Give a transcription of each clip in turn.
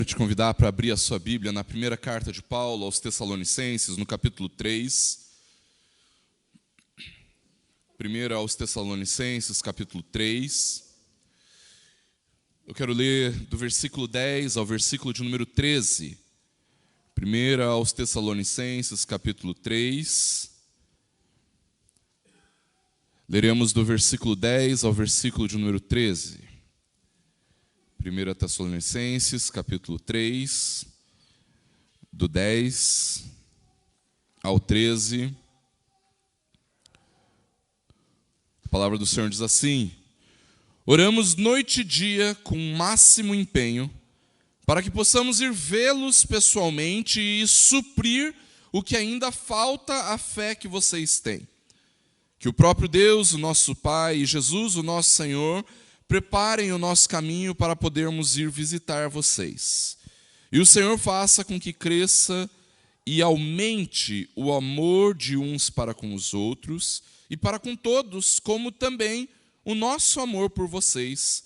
Quero te convidar para abrir a sua Bíblia na primeira carta de Paulo aos Tessalonicenses, no capítulo 3. Primeira aos Tessalonicenses, capítulo 3. Eu quero ler do versículo 10 ao versículo de número 13. Primeira aos Tessalonicenses, capítulo 3. Leremos do versículo 10 ao versículo de número 13. 1 Tessalonicenses, capítulo 3, do 10 ao 13. A palavra do Senhor diz assim: oramos noite e dia com o máximo empenho, para que possamos ir vê-los pessoalmente e suprir o que ainda falta à fé que vocês têm. Que o próprio Deus, o nosso Pai, e Jesus, o nosso Senhor, preparem o nosso caminho para podermos ir visitar vocês. E o Senhor faça com que cresça e aumente o amor de uns para com os outros e para com todos, como também o nosso amor por vocês,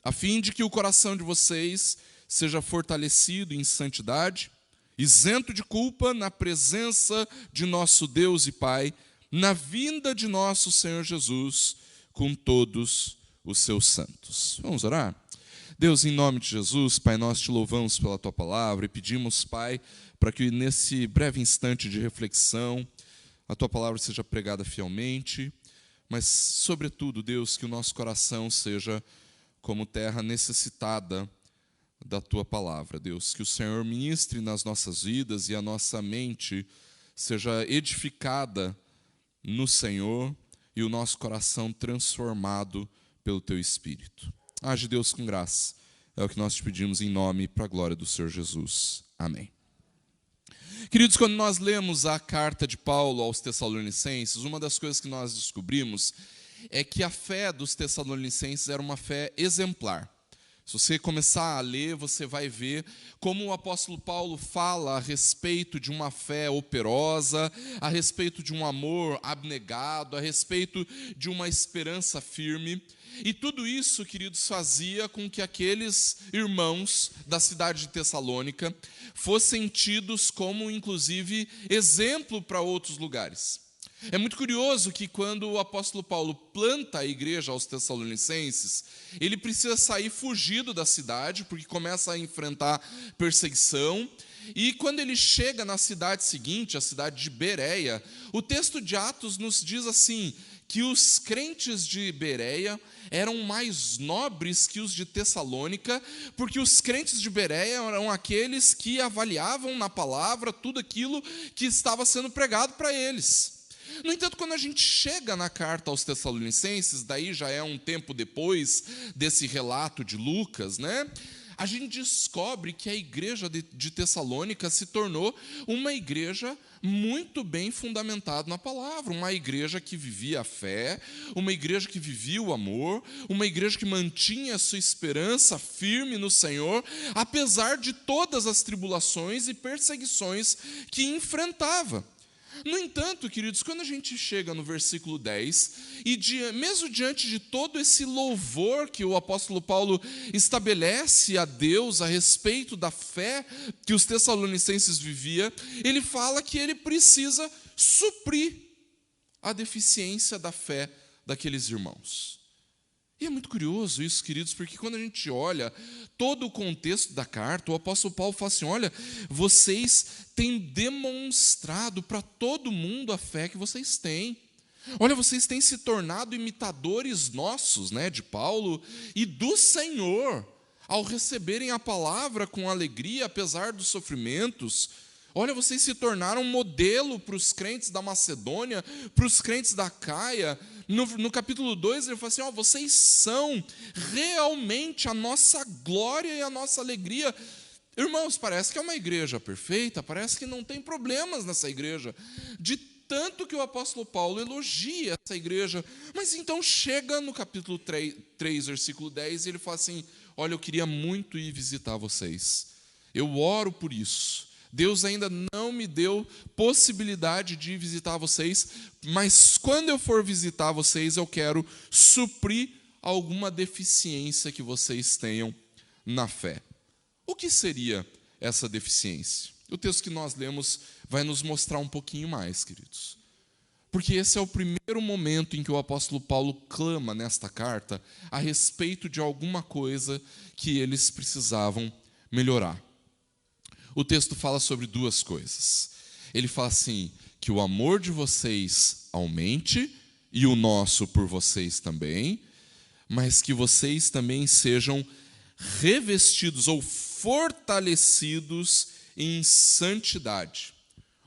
a fim de que o coração de vocês seja fortalecido em santidade, isento de culpa na presença de nosso Deus e Pai, na vinda de nosso Senhor Jesus, com todos os seus santos. Vamos orar? Deus, em nome de Jesus, Pai, nós te louvamos pela tua palavra e pedimos, Pai, para que nesse breve instante de reflexão a tua palavra seja pregada fielmente, mas, sobretudo, Deus, que o nosso coração seja como terra necessitada da tua palavra. Deus, que o Senhor ministre nas nossas vidas e a nossa mente seja edificada no Senhor e o nosso coração transformado pelo teu Espírito. Age, Deus, com graça. É o que nós te pedimos em nome e para a glória do Senhor Jesus. Amém. Queridos, quando nós lemos a carta de Paulo aos Tessalonicenses, uma das coisas que nós descobrimos é que a fé dos Tessalonicenses era uma fé exemplar. Se você começar a ler, você vai ver como o apóstolo Paulo fala a respeito de uma fé operosa, a respeito de um amor abnegado, a respeito de uma esperança firme. E tudo isso, queridos, fazia com que aqueles irmãos da cidade de Tessalônica fossem tidos como, inclusive, exemplo para outros lugares. É muito curioso que quando o apóstolo Paulo planta a igreja aos Tessalonicenses, ele precisa sair fugido da cidade, porque começa a enfrentar perseguição. E quando ele chega na cidade seguinte, a cidade de Bereia, o texto de Atos nos diz assim, que os crentes de Bereia eram mais nobres que os de Tessalônica, porque os crentes de Bereia eram aqueles que avaliavam na palavra tudo aquilo que estava sendo pregado para eles. No entanto, quando a gente chega na carta aos Tessalonicenses, daí já é um tempo depois desse relato de Lucas, né? A gente descobre que a igreja de Tessalônica se tornou uma igreja muito bem fundamentada na palavra, uma igreja que vivia a fé, uma igreja que vivia o amor, uma igreja que mantinha a sua esperança firme no Senhor, apesar de todas as tribulações e perseguições que enfrentava. No entanto, queridos, quando a gente chega no versículo 10, e mesmo diante de todo esse louvor que o apóstolo Paulo estabelece a Deus a respeito da fé que os tessalonicenses viviam, ele fala que ele precisa suprir a deficiência da fé daqueles irmãos. E é muito curioso isso, queridos, porque quando a gente olha todo o contexto da carta, o apóstolo Paulo fala assim, olha, vocês têm demonstrado para todo mundo a fé que vocês têm. Olha, vocês têm se tornado imitadores nossos, né, de Paulo e do Senhor, ao receberem a palavra com alegria, apesar dos sofrimentos. Olha, vocês se tornaram modelo para os crentes da Macedônia, para os crentes da Caia. No capítulo 2, ele fala assim, vocês são realmente a nossa glória e a nossa alegria. Irmãos, parece que é uma igreja perfeita, parece que não tem problemas nessa igreja. De tanto que o apóstolo Paulo elogia essa igreja. Mas então chega no capítulo 3, versículo 10, e ele fala assim, olha, eu queria muito ir visitar vocês. Eu oro por isso. Deus ainda não me deu possibilidade de visitar vocês, mas quando eu for visitar vocês, eu quero suprir alguma deficiência que vocês tenham na fé. O que seria essa deficiência? O texto que nós lemos vai nos mostrar um pouquinho mais, queridos. Porque esse é o primeiro momento em que o apóstolo Paulo clama nesta carta a respeito de alguma coisa que eles precisavam melhorar. O texto fala sobre duas coisas. Ele fala assim, que o amor de vocês aumente, e o nosso por vocês também, mas que vocês também sejam revestidos ou fortalecidos em santidade.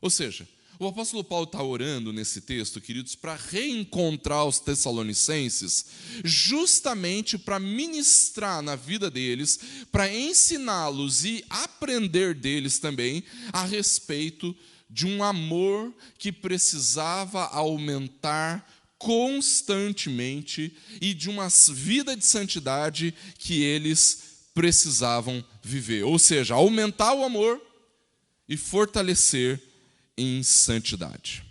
Ou seja, o apóstolo Paulo está orando nesse texto, queridos, para reencontrar os tessalonicenses, justamente para ministrar na vida deles, para ensiná-los e aprender deles também a respeito de um amor que precisava aumentar constantemente e de uma vida de santidade que eles precisavam viver. Ou seja, aumentar o amor e fortalecer em santidade.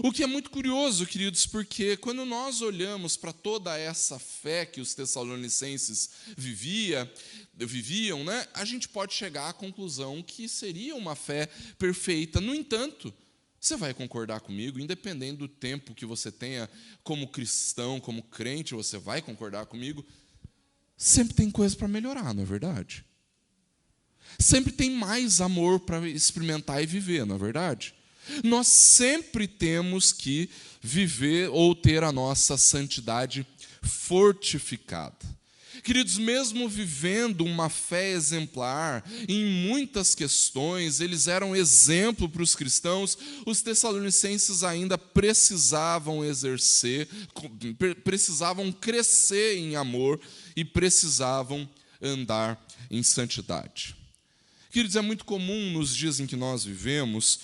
O que é muito curioso, queridos, porque quando nós olhamos para toda essa fé que os tessalonicenses viviam, né, a gente pode chegar à conclusão que seria uma fé perfeita. No entanto, você vai concordar comigo, independente do tempo que você tenha como cristão, como crente, você vai concordar comigo, sempre tem coisa para melhorar, não é verdade? Sempre tem mais amor para experimentar e viver, não é verdade? Nós sempre temos que viver ou ter a nossa santidade fortificada. Queridos, mesmo vivendo uma fé exemplar em muitas questões, eles eram exemplo para os cristãos, os tessalonicenses ainda precisavam precisavam crescer em amor e precisavam andar em santidade. Queridos, é muito comum nos dias em que nós vivemos,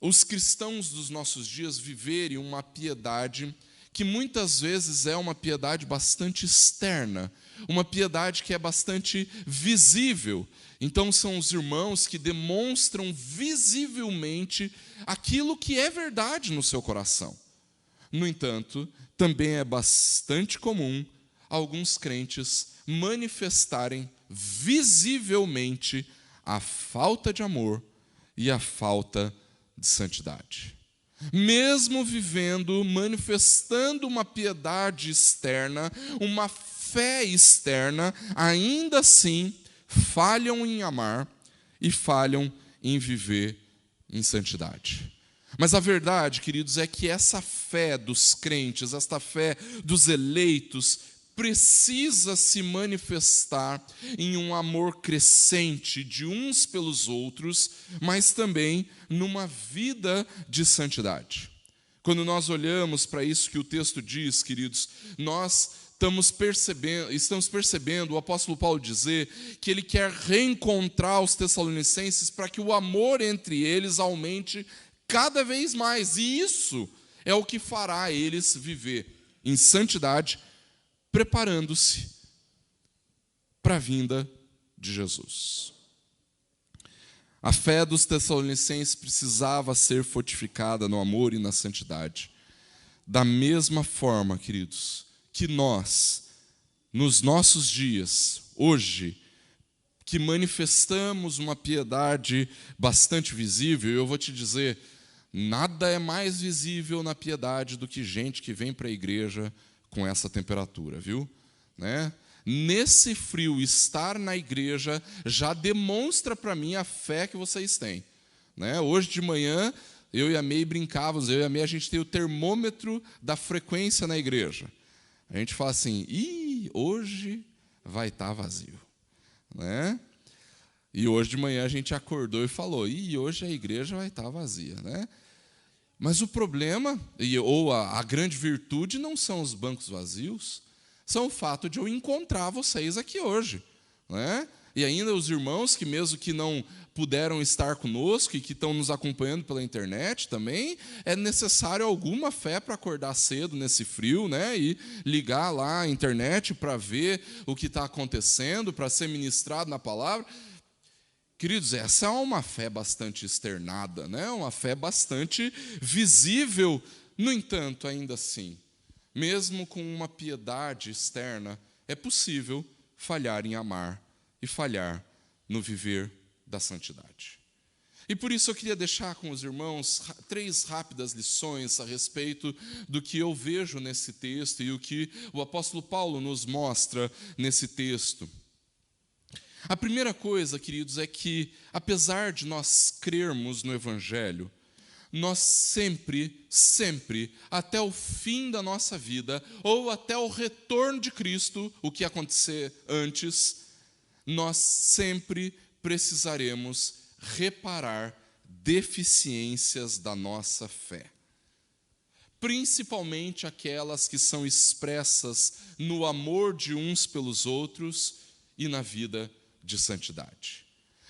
os cristãos dos nossos dias viverem uma piedade que muitas vezes é uma piedade bastante externa, uma piedade que é bastante visível. Então, são os irmãos que demonstram visivelmente aquilo que é verdade no seu coração. No entanto, também é bastante comum alguns crentes manifestarem visivelmente a falta de amor e a falta de santidade. Mesmo vivendo, manifestando uma piedade externa, uma fé externa, ainda assim falham em amar e falham em viver em santidade. Mas a verdade, queridos, é que essa fé dos crentes, esta fé dos eleitos, precisa se manifestar em um amor crescente de uns pelos outros, mas também numa vida de santidade. Quando nós olhamos para isso que o texto diz, queridos, nós estamos percebendo o apóstolo Paulo dizer que ele quer reencontrar os tessalonicenses para que o amor entre eles aumente cada vez mais, e isso é o que fará eles viver em santidade, preparando-se para a vinda de Jesus. A fé dos tessalonicenses precisava ser fortificada no amor e na santidade. Da mesma forma, queridos, que nós, nos nossos dias, hoje, que manifestamos uma piedade bastante visível, eu vou te dizer, nada é mais visível na piedade do que gente que vem para a igreja com essa temperatura, viu? Né? Nesse frio, estar na igreja já demonstra para mim a fé que vocês têm. Né? Hoje de manhã, eu e a May brincávamos, a gente tem o termômetro da frequência na igreja. A gente fala assim, hoje vai estar vazio. Né? E hoje de manhã a gente acordou e falou, hoje a igreja vai estar vazia. Né? Mas o problema, ou a grande virtude, não são os bancos vazios, são o fato de eu encontrar vocês aqui hoje. Né? E ainda os irmãos que mesmo que não puderam estar conosco e que estão nos acompanhando pela internet também, é necessário alguma fé para acordar cedo nesse frio, né? E ligar lá a internet para ver o que está acontecendo, para ser ministrado na palavra. Queridos, essa é uma fé bastante externada, né? Uma fé bastante visível. No entanto, ainda assim, mesmo com uma piedade externa, é possível falhar em amar e falhar no viver da santidade. E por isso eu queria deixar com os irmãos 3 rápidas lições a respeito do que eu vejo nesse texto e o que o apóstolo Paulo nos mostra nesse texto. A primeira coisa, queridos, é que, apesar de nós crermos no Evangelho, nós sempre, até o fim da nossa vida, ou até o retorno de Cristo, o que acontecer antes, nós sempre precisaremos reparar deficiências da nossa fé. Principalmente aquelas que são expressas no amor de uns pelos outros e na vida de santidade.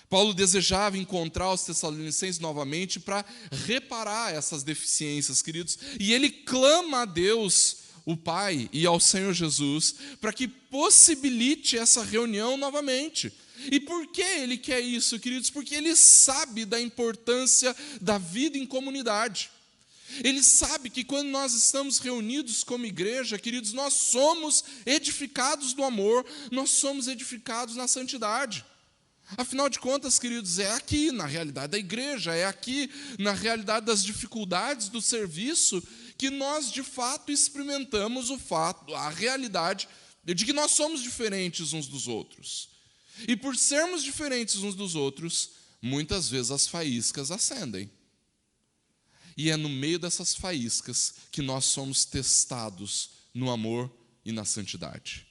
Paulo desejava encontrar os Tessalonicenses novamente para reparar essas deficiências, queridos, e ele clama a Deus, o Pai, e ao Senhor Jesus, para que possibilite essa reunião novamente. E por que ele quer isso, queridos? Porque ele sabe da importância da vida em comunidade. Ele sabe que quando nós estamos reunidos como igreja, queridos, nós somos edificados no amor, nós somos edificados na santidade. Afinal de contas, queridos, é aqui na realidade da igreja, é aqui na realidade das dificuldades do serviço que nós de fato experimentamos a realidade de que nós somos diferentes uns dos outros. E por sermos diferentes uns dos outros, muitas vezes as faíscas acendem. E é no meio dessas faíscas que nós somos testados no amor e na santidade.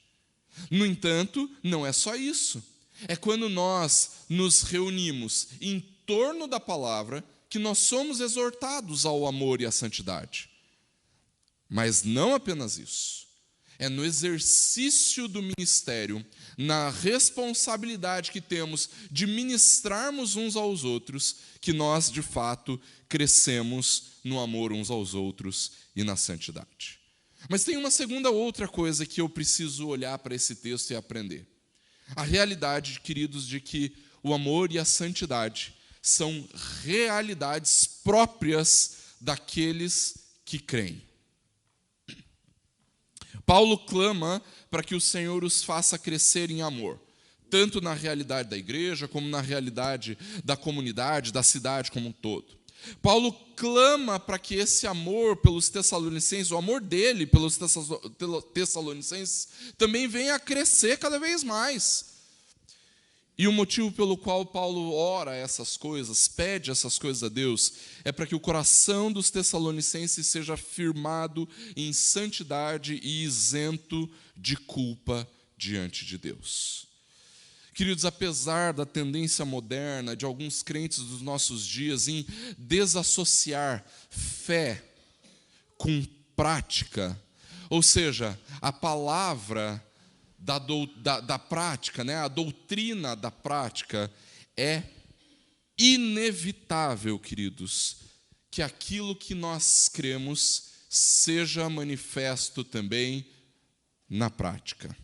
No entanto, não é só isso. É quando nós nos reunimos em torno da palavra que nós somos exortados ao amor e à santidade. Mas não apenas isso. É no exercício do ministério, na responsabilidade que temos de ministrarmos uns aos outros, que nós, de fato, crescemos no amor uns aos outros e na santidade. Mas tem uma outra coisa que eu preciso olhar para esse texto e aprender. A realidade, queridos, de que o amor e a santidade são realidades próprias daqueles que creem. Paulo clama para que o Senhor os faça crescer em amor, tanto na realidade da igreja, como na realidade da comunidade, da cidade como um todo. Paulo clama para que esse amor pelos Tessalonicenses, o amor dele pelos Tessalonicenses, também venha a crescer cada vez mais. E o motivo pelo qual Paulo ora essas coisas, pede essas coisas a Deus, é para que o coração dos Tessalonicenses seja firmado em santidade e isento de culpa diante de Deus. Queridos, apesar da tendência moderna de alguns crentes dos nossos dias em desassociar fé com prática, ou seja, a palavra da prática, né? A doutrina da prática, é inevitável, queridos, que aquilo que nós cremos seja manifesto também na prática.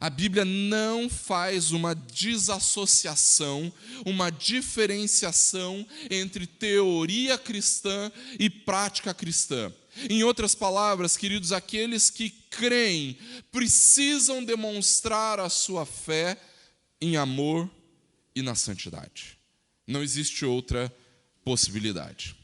A Bíblia não faz uma desassociação, uma diferenciação entre teoria cristã e prática cristã. Em outras palavras, queridos, aqueles que creem precisam demonstrar a sua fé em amor e na santidade. Não existe outra possibilidade.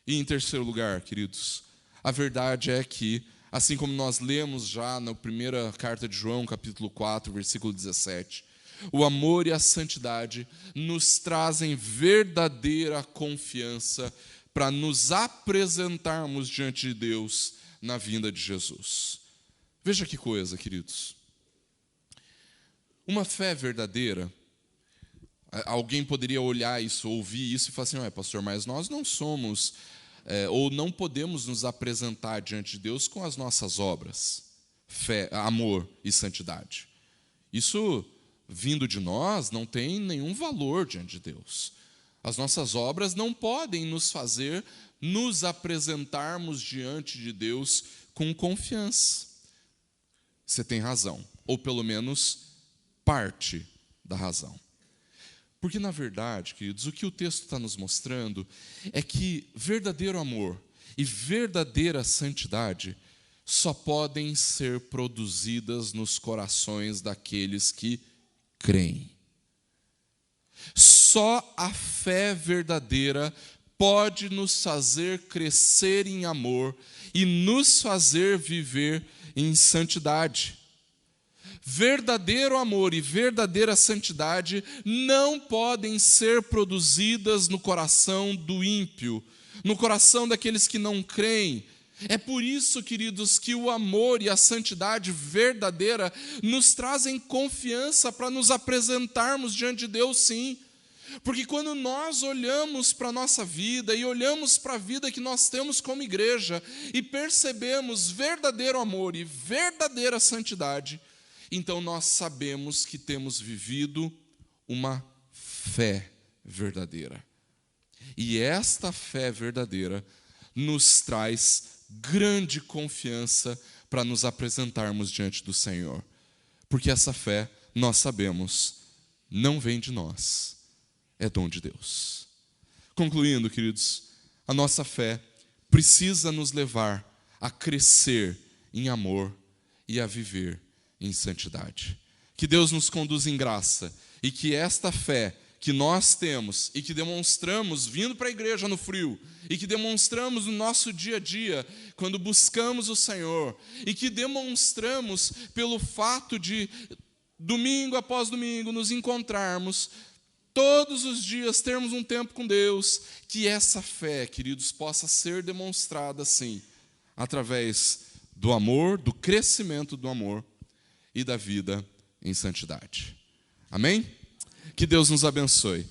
E em terceiro lugar, queridos, a verdade é que, assim como nós lemos já na primeira carta de João, capítulo 4, versículo 17, o amor e a santidade nos trazem verdadeira confiança para nos apresentarmos diante de Deus na vinda de Jesus. Veja que coisa, queridos. Uma fé verdadeira, alguém poderia olhar isso, ouvir isso e falar assim: pastor, mas nós não somos, ou não podemos nos apresentar diante de Deus com as nossas obras, fé, amor e santidade. Isso, vindo de nós, não tem nenhum valor diante de Deus. As nossas obras não podem nos fazer nos apresentarmos diante de Deus com confiança. Você tem razão, ou pelo menos parte da razão. Porque, na verdade, queridos, o que o texto está nos mostrando é que verdadeiro amor e verdadeira santidade só podem ser produzidas nos corações daqueles que creem. Só a fé verdadeira pode nos fazer crescer em amor e nos fazer viver em santidade. Verdadeiro amor e verdadeira santidade não podem ser produzidas no coração do ímpio, no coração daqueles que não creem. É por isso, queridos, que o amor e a santidade verdadeira nos trazem confiança para nos apresentarmos diante de Deus, sim. Porque quando nós olhamos para a nossa vida e olhamos para a vida que nós temos como igreja e percebemos verdadeiro amor e verdadeira santidade, então nós sabemos que temos vivido uma fé verdadeira. E esta fé verdadeira nos traz grande confiança para nos apresentarmos diante do Senhor. Porque essa fé, nós sabemos, não vem de nós, é dom de Deus. Concluindo, queridos, a nossa fé precisa nos levar a crescer em amor e a viver em santidade. Que Deus nos conduza em graça e que esta fé que nós temos e que demonstramos vindo para a igreja no frio e que demonstramos no nosso dia a dia quando buscamos o Senhor e que demonstramos pelo fato de domingo após domingo nos encontrarmos todos os dias, termos um tempo com Deus, que essa fé, queridos, possa ser demonstrada sim, através do amor, do crescimento do amor e da vida em santidade. Amém? Que Deus nos abençoe.